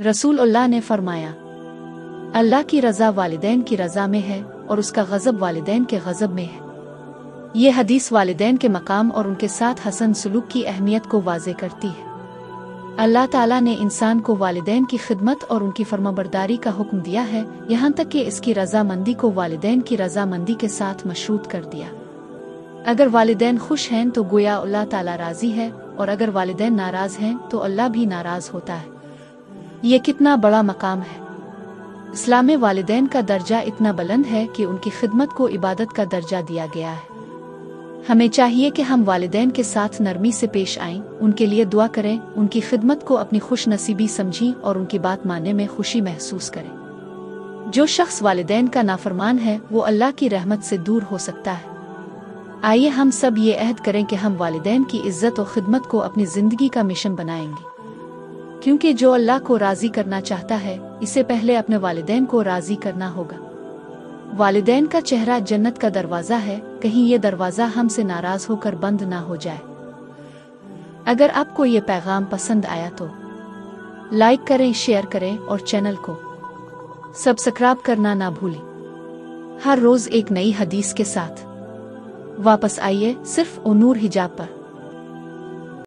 रसूलुल्लाह ने फरमाया, अल्लाह की रज़ा वालिदैन की रज़ा में है और उसका गज़ब वालिदैन के गज़ब में है। ये हदीस वालिदैन के मकाम और उनके साथ हसन सलूक की अहमियत को वाज़े करती है। अल्लाह ताला ने इंसान को वालिदैन की खिदमत और उनकी फरमाबरदारी का हुक्म दिया है, यहाँ तक कि इसकी रज़ामंदी को वालिदैन की रज़ामंदी के साथ मशरूत कर दिया। अगर वालिदैन खुश हैं तो गोया अल्लाह ताला राज़ी है, और अगर वालिदैन नाराज़ हैं तो अल्लाह भी नाराज़ होता है। ये कितना बड़ा मकाम है। इस्लाम में वालिदैन का दर्जा इतना बुलंद है कि उनकी खिदमत को इबादत का दर्जा दिया गया है। हमें चाहिए कि हम वालिदैन के साथ नरमी से पेश आएं, उनके लिए दुआ करें, उनकी खिदमत को अपनी खुश नसीबी समझें और उनकी बात मानने में खुशी महसूस करें। जो शख्स वालिदैन का नाफरमान है वो अल्लाह की रहमत से दूर हो सकता है। आइए हम सब ये अहद करें कि हम वालिदैन की इज्जत और खिदमत को अपनी ज़िंदगी का मिशन बनाएंगे, क्योंकि जो अल्लाह को राज़ी करना चाहता है इससे पहले अपने वालिदैन को राज़ी करना होगा। वालिदैन का चेहरा जन्नत का दरवाज़ा है, कहीं ये दरवाज़ा हमसे नाराज़ होकर बंद ना हो जाए। अगर आपको ये पैगाम पसंद आया तो लाइक करें, शेयर करें और चैनल को सब्सक्राइब करना ना भूलें। हर रोज़ एक नई हदीस के साथ वापस आइए सिर्फ नूर हिजाब पर।